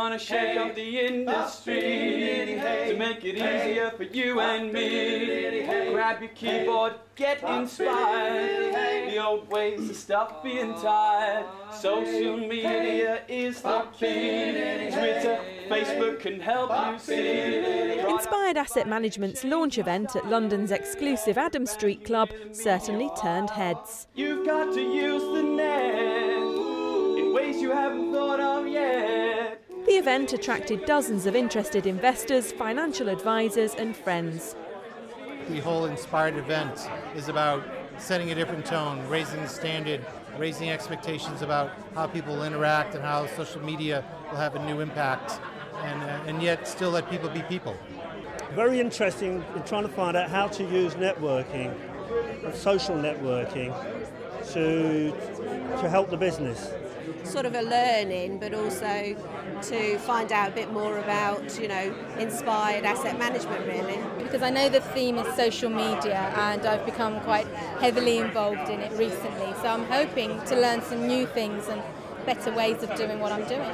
gonna shake up the industry to make it easier for you and me. Grab your keyboard, get inspired. The old ways of stuff being tired. Social media is the key. Twitter, Facebook can help you see. Inspired Asset Management's launch event at London's exclusive Adam Street Club certainly turned heads. You've got to use the net in ways you haven't thought of yet. The event attracted dozens of interested investors, financial advisors and friends. The whole Inspired event is about setting a different tone, raising the standard, raising expectations about how people interact and how social media will have a new impact, and yet still let people be people. Very interesting in trying to find out how to use networking, social networking, to help the business. Sort of a learning, but also to find out a bit more about, inspired asset management, really. Because I know the theme is social media and I've become quite heavily involved in it recently, so I'm hoping to learn some new things and better ways of doing what I'm doing.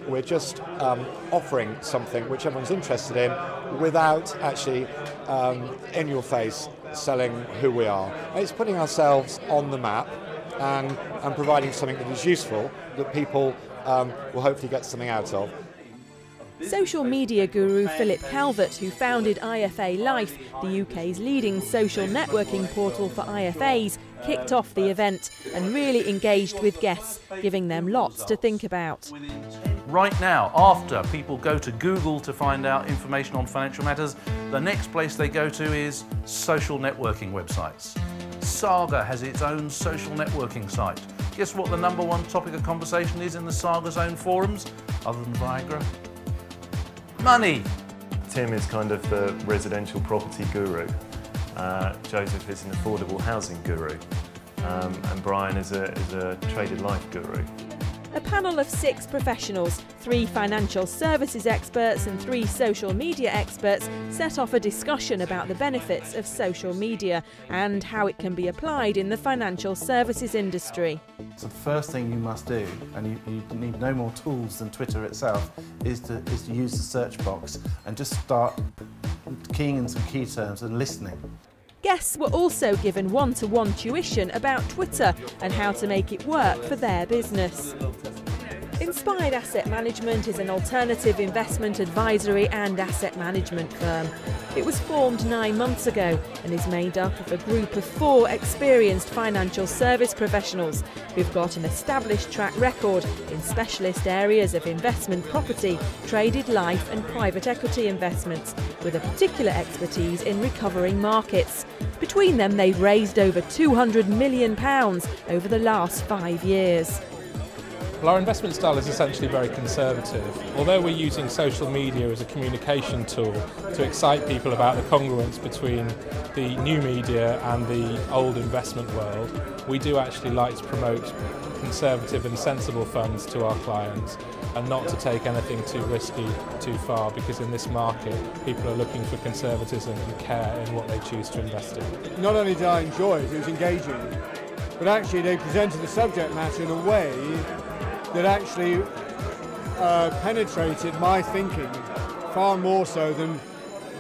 We're just offering something which everyone's interested in without actually in your face selling who we are. It's putting ourselves on the map and providing something that is useful, that people will hopefully get something out of. Social media guru Philip Calvert, who founded IFA Life, the UK's leading social networking portal for IFAs, kicked off the event and really engaged with guests, giving them lots to think about. Right now, after people go to Google to find out information on financial matters, the next place they go to is social networking websites. Saga has its own social networking site. Guess what the #1 topic of conversation is in the Saga's own forums, other than Viagra? Money! Tim is kind of the residential property guru. Joseph is an affordable housing guru. And Brian is a traded life guru. A panel of 6 professionals, 3 financial services experts and 3 social media experts, set off a discussion about the benefits of social media and how it can be applied in the financial services industry. So the first thing you must do, and you need no more tools than Twitter itself, is to use the search box and just start keying in some key terms and listening. Guests were also given one-to-one tuition about Twitter and how to make it work for their business. Inspired Asset Management is an alternative investment advisory and asset management firm. It was formed 9 months ago and is made up of a group of 4 experienced financial service professionals who've got an established track record in specialist areas of investment property, traded life and private equity investments, with a particular expertise in recovering markets. Between them, they've raised over £200 million over the last 5 years. Well, our investment style is essentially very conservative. Although we're using social media as a communication tool to excite people about the congruence between the new media and the old investment world, we do actually like to promote conservative and sensible funds to our clients and not to take anything too risky too far, because in this market people are looking for conservatism and care in what they choose to invest in. Not only did I enjoy it, it was engaging, but actually they presented the subject matter in a way that actually penetrated my thinking far more so than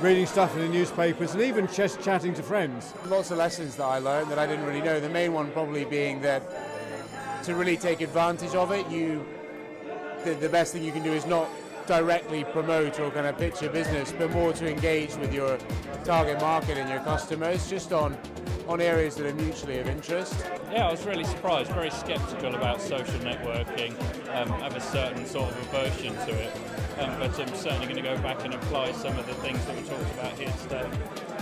reading stuff in the newspapers and even just chatting to friends. Lots of lessons that I learned that I didn't really know. The main one probably being that to really take advantage of it, the best thing you can do is not directly promote or kind of pitch your business, but more to engage with your target market and your customers, just on areas that are mutually of interest. Yeah, I was really surprised, very sceptical about social networking. I have a certain sort of aversion to it, but I'm certainly going to go back and apply some of the things that we talked about here today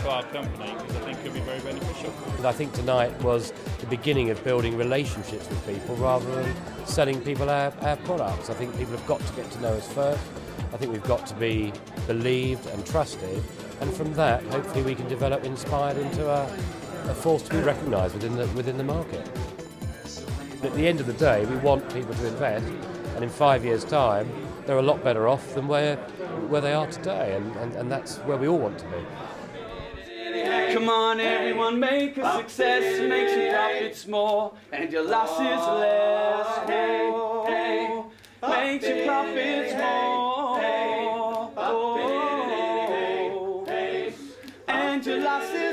to our company, because I think it could be very beneficial. I think tonight was the beginning of building relationships with people rather than selling people our products. I think people have got to get to know us first. I think we've got to be believed and trusted, and from that hopefully we can develop Inspired into a force to be recognised within the market. At the end of the day, we want people to invest, and in 5 years' time they're a lot better off than where they are today, and that's where we all want to be. Come on everyone, make a success, makes your profits more and your losses less. Makes your profits more find your losses.